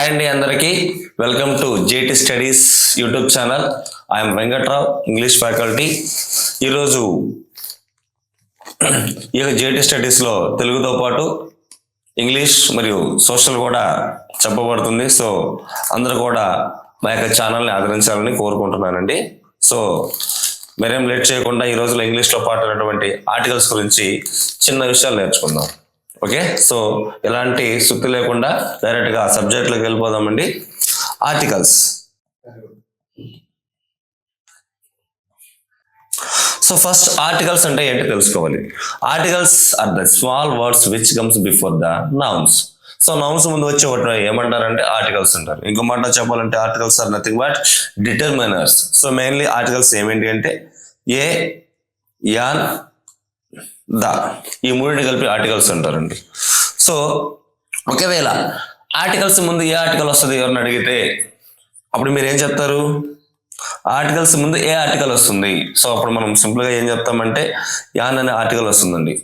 Hi అండి అందరికీ welcome to JT studies YouTube channel. I'm Venkatrao, English faculty. ఈరోజు ఈ జేటీ స్టడీస్లో తెలుగుతో పాటు ఇంగ్లీష్ మరియు సోషల్ కూడా చెప్పబడుతుంది. సో అందరూ కూడా మా యొక్క ఛానల్ని ఆదరించాలని కోరుకుంటున్నానండి. సో మరేం లేట్ చేయకుండా ఈ రోజులో ఇంగ్లీష్లో పాటు ఉన్నటువంటి ఆర్టికల్స్ గురించి చిన్న విషయాలు నేర్చుకుందాం. ఓకే, సో ఎలాంటి సుత్తి లేకుండా డైరెక్ట్గా సబ్జెక్ట్లోకి వెళ్ళిపోదామండి. ఆర్టికల్స్. సో ఫస్ట్ ఆర్టికల్స్ అంటే ఏంటి తెలుసుకోవాలి. Articles are the small words which comes before the nouns. So nouns ముందు వచ్చే వాటిని ఏమంటారంటే ఆర్టికల్స్ అంటారు. ఇంకో మాట చెప్పాలంటే articles are nothing but determiners. So mainly articles ఏమేంటి అంటే ఏ, యాన్, ద, ఈ మూడింటి కలిపి ఆర్టికల్స్ అంటారండి. సో ఒకవేళ ఆర్టికల్స్ ముందు ఏ ఆర్టికల్ వస్తుంది ఎవరిని అడిగితే అప్పుడు మీరు ఏం చెప్తారు? ఆర్టికల్స్ ముందు ఏ ఆర్టికల్ వస్తుంది. సో అప్పుడు మనం సింపుల్గా ఏం చెప్తామంటే యాన్ అనే ఆర్టికల్ వస్తుందండి.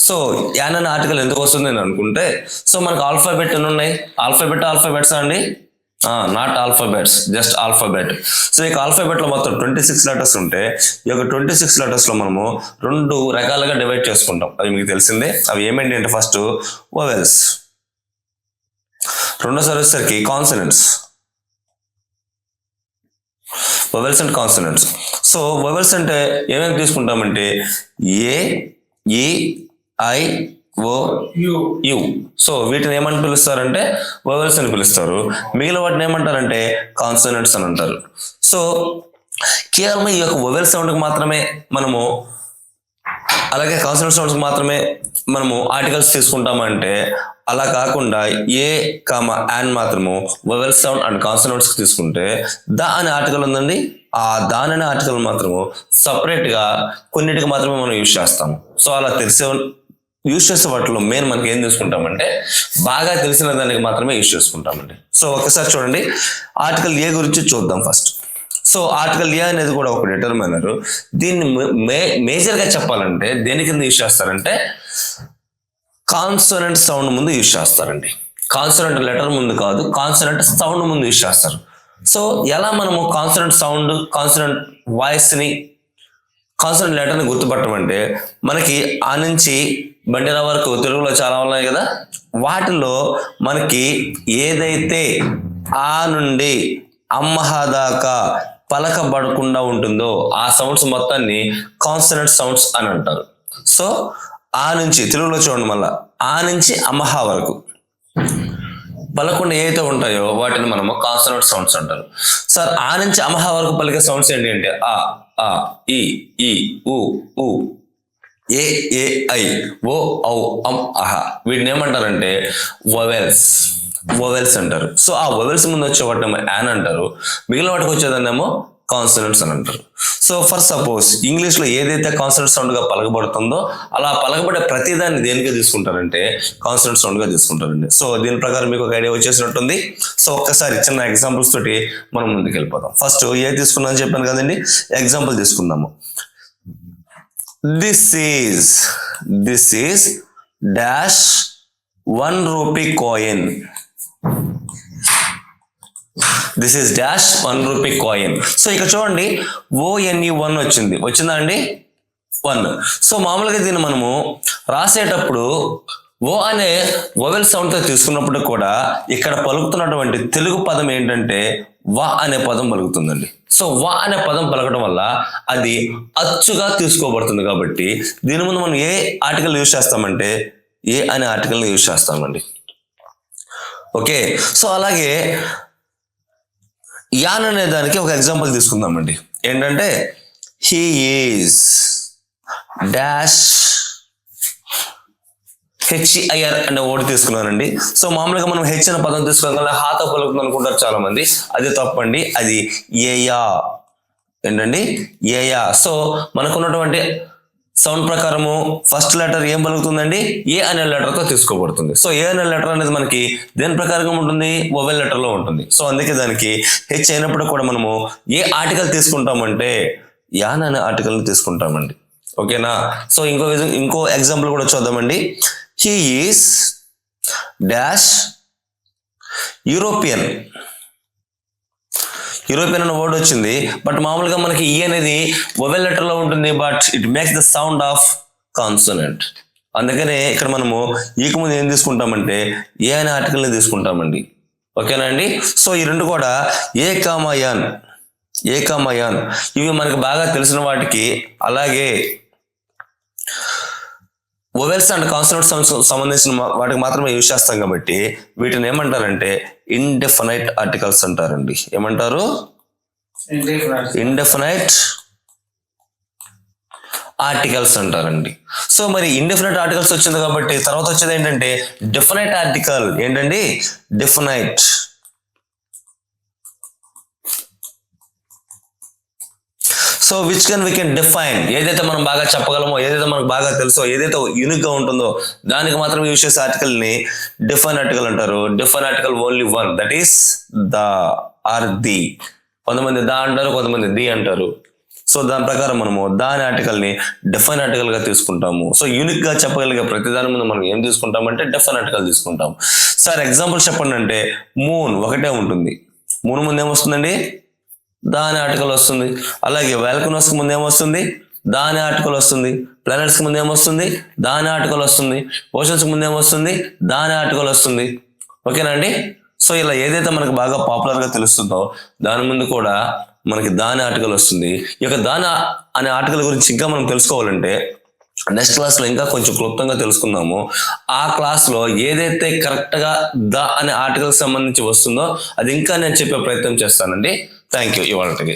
సో యాన్ అనే ఆర్టికల్ ఎందుకు వస్తుంది అని అనుకుంటే, సో మనకు ఆల్ఫాబెట్ ఎన్ని ఉన్నాయి? ఆల్ఫాబెట్స్ అండి, not alphabets, just alphabet. So ఈ ఆల్ఫాబెట్ లో మొత్తం 26 లెటర్స్ ఉంటే ఈ యొక్క 26 లెటర్స్ లో మనము 2 రకాలుగా డివైడ్ చేసుకుంటాం. అది మీకు తెలిసిందే. అవి ఏమేంటి అంటే ఫస్ట్ వోవెల్స్, రెండోసారి వచ్చేసరికి consonants, vowels and consonants. So vowels అంటే ఏమేమి తీసుకుంటామంటే ఏ, ఈ, ఐ, ఓ, యు. సో వీటిని ఏమని పిలుస్తారంటే వోవెల్స్ అని పిలుస్తారు. మిగిలిన వాటిని ఏమంటారంటే కాన్సనెంట్స్ అని అంటారు. సో కేవలం ఈ యొక్క వోవెల్ సౌండ్కి మాత్రమే మనము, అలాగే కాన్సనెంట్ సౌండ్స్కి మాత్రమే మనము ఆర్టికల్స్ తీసుకుంటామంటే అలా కాకుండా ఏ, యాన్ మాత్రము వోవెల్ సౌండ్ అండ్ కాన్సనెంట్స్కి తీసుకుంటే ద అనే ఆర్టికల్ ఉందండి, ఆ దాని అనే ఆర్టికల్ మాత్రము సపరేట్గా కొన్నిటికి మాత్రమే మనం యూజ్ చేస్తాము. సో అలా యూజ్ చేసే వాటిలో మెయిన్ మనకి ఏం తీసుకుంటామంటే బాగా తెలిసిన దానికి మాత్రమే యూజ్ చేసుకుంటామండి. సో ఒకసారి చూడండి, ఆర్టికల్ ఏ గురించి చూద్దాం ఫస్ట్. సో ఆర్టికల్ ఏ అనేది కూడా ఒక డిటర్మినర్. దీన్ని మేజర్గా చెప్పాలంటే దేని కింద యూజ్ చేస్తారంటే కాన్సోనెంట్ సౌండ్ ముందు యూజ్ చేస్తారండి. కాన్సోనెంట్ లెటర్ ముందు కాదు, కాన్సోనెంట్ సౌండ్ ముందు యూజ్ చేస్తారు. సో ఎలా మనము కాన్సోనెంట్ సౌండ్, కాన్సోనెంట్ వాయిస్ని, కాన్సోనెంట్ లెటర్ని గుర్తుపట్టమంటే మనకి ఆ నుంచి బండిరా వరకు తెలుగులో చాలా ఉన్నాయి కదా, వాటిలో మనకి ఏదైతే ఆ నుండి అమ్మహ దాకా పలకబడకుండా ఉంటుందో ఆ సౌండ్స్ మొత్తాన్ని కాన్సనెంట్ సౌండ్స్ అని అంటారు. సో ఆ నుంచి తెలుగులో చూడండి, మళ్ళా ఆ నుంచి అమ్మహ వరకు పలకుండా ఏదైతే ఉంటాయో వాటిని మనము కాన్సనెంట్ సౌండ్స్ అంటారు. సార్ ఆ నుంచి అమహ వరకు పలికే సౌండ్స్ ఏంటి అంటే ఆ, ఈ, ఉ, ఏ, ఐ, ఓ, ఔ, అహ. వీటిని ఏమంటారంటే వోవెల్స్ అంటారు. సో ఆ వోవెల్స్ ముందు వచ్చే వాటిని యాన్ అంటారు, మిగిలిన వాటికి వచ్చేదాన్నేమో కాన్సనెంట్స్ అని అంటారు. సో ఫర్ సపోజ్ ఇంగ్లీష్లో ఏదైతే కాన్సనెంట్ సౌండ్గా పలకబడుతుందో అలా పలకబడే ప్రతిదాన్ని దేనిగా తీసుకుంటారంటే కాన్సనెంట్ సౌండ్గా తీసుకుంటారండి. సో దీని ప్రకారం మీకు ఒక ఐడియా వచ్చేసినట్టుంది. సో ఒక్కసారి చిన్న ఎగ్జాంపుల్స్ తోటి మనం ముందుకు వెళ్ళిపోదాం. ఫస్ట్ ఏ తీసుకున్నాం చెప్పాను కదండి, ఎగ్జాంపుల్ తీసుకుందాము. This is dash 1 rupee coin. This is dash 1 rupee coin. So ఇక్కడ చూడండి ONE వచ్చిందా అండి, 1. సో మామూలుగా దీన్ని మనము రాసేటప్పుడు ఓ అనే వోవెల్ సౌండ్తో తీసుకున్నప్పుడు కూడా ఇక్కడ పలుకుతున్నటువంటి తెలుగు పదం ఏంటంటే వా అనే పదం పలుకుతుందండి. సో వా అనే పదం పలకడం వల్ల అది అచ్చుగా తీసుకోబడుతుంది. కాబట్టి దీని ముందు మనం ఏ ఆర్టికల్ యూజ్ చేస్తామంటే ఏ అనే ఆర్టికల్ యూజ్ చేస్తామండి. ఓకే, సో అలాగే యాన్ అనే దానికి ఒక ఎగ్జాంపుల్ తీసుకుందామండి. ఏంటంటే హీ ఈజ్ డాష్ HEIR అనే వర్డ్ తీసుకున్నానండి. సో మామూలుగా మనం హెచ్ అనే పదం తీసుకోగల హాతో పలుకుతుంది అనుకుంటారు చాలా మంది, అది తప్పండి. అది ఏయా. ఏంటండి, ఏయా. సో మనకున్నటువంటి సౌండ్ ప్రకారము ఫస్ట్ లెటర్ ఏం పలుకుతుందండి, ఏ అనే లెటర్తో తీసుకోబడుతుంది. సో ఏ అనే లెటర్ అనేది మనకి దేని ప్రకారంగా ఉంటుంది, వోవెల్ లెటర్లో ఉంటుంది. సో అందుకే దానికి హెచ్ అయినప్పుడు కూడా మనము ఏ ఆర్టికల్ తీసుకుంటామంటే యాన్ అనే ఆర్టికల్ని తీసుకుంటామండి. ఓకేనా. సో ఇంకో ఎగ్జాంపుల్ కూడా చూద్దామండి. హీ ఈస్ డాష్ యూరోపియన్ అనే వర్డ్ వచ్చింది, బట్ మామూలుగా మనకి ఈ అనేది వొవెల్ లెటర్ లో ఉంటుంది, but it makes the sound of consonant. అందుకనే ఇక్కడ మనము ఈకు ముందు ఏం తీసుకుంటామంటే ఏ అనే ఆర్టికల్ ని తీసుకుంటామండి. ఓకేనా అండి? సో ఈ రెండు కూడా ఏ కామయాన్ ఇవి మనకు బాగా తెలిసిన వాటికి. అలాగే వొవెల్స్ అండ్ కాన్సోనెంట్స్ సంబంధించిన వాటికి మాత్రమే యూజ్ చేస్తాం కాబట్టి వీటిని ఏమంటారంటే ఇండెఫినైట్ ఆర్టికల్స్ అంటారండి. ఏమంటారు? ఇండెఫినైట్ ఆర్టికల్స్ అంటారండి. సో మరి ఇండెఫినైట్ ఆర్టికల్స్ వచ్చింది కాబట్టి తర్వాత వచ్చేది ఏంటంటే డెఫినైట్ ఆర్టికల్. ఏంటండి? Definite. So which we can define, ఏదైతే మనం బాగా చెప్పగలమో, ఏదైతే మనకు బాగా తెలుసో, ఏదైతే యూనిక్ గా ఉంటుందో దానికి మాత్రం యూజ్ చేసే ఆర్టికల్ ని డిఫైన్ ఆర్టికల్ అంటారు. Define article only one, that is the or the. కొంతమంది దా అంటారు, కొంతమంది ది అంటారు. సో దాని ప్రకారం మనము దాని ఆర్టికల్ ని డిఫైన్ ఆర్టికల్ గా తీసుకుంటాము. సో యూనిక్ గా చెప్పగలిగే ప్రతి దాని ముందు మనం ఏం తీసుకుంటామంటే డిఫైన్ ఆర్టికల్ తీసుకుంటాం. సార్ ఎగ్జాంపుల్ చెప్పండి అంటే మూన్ ఒకటే ఉంటుంది. మూన్ ముందు ఏమొస్తుందండి? దాని ఆర్టికల్ వస్తుంది. అలాగే వాల్కనోస్ కి ముందు ఏమొస్తుంది? దాని ఆర్టికల్ వస్తుంది. ప్లానెట్స్ కి ముందు ఏమొస్తుంది? దాని ఆర్టికల్ వస్తుంది. ఓషన్స్ కి ముందు ఏమొస్తుంది? దాని ఆర్టికల్ వస్తుంది. ఓకేనా అండి? సో ఇలా ఏదైతే మనకు బాగా పాపులర్ గా తెలుస్తుందో దాని ముందు కూడా మనకి దాని ఆర్టికల్ వస్తుంది. ఈ యొక్క దాని అనే ఆర్టికల్ గురించి ఇంకా మనం తెలుసుకోవాలంటే నెక్స్ట్ క్లాస్ లో ఇంకా కొంచెం క్లుప్తంగా తెలుసుకుందాము. ఆ క్లాస్ లో ఏదైతే కరెక్ట్ గా ద అనే ఆర్టికల్ సంబంధించి వస్తుందో అది ఇంకా నేను చెప్పే ప్రయత్నం చేస్తానండి. థ్యాంక్ యూ ఇవాళకి.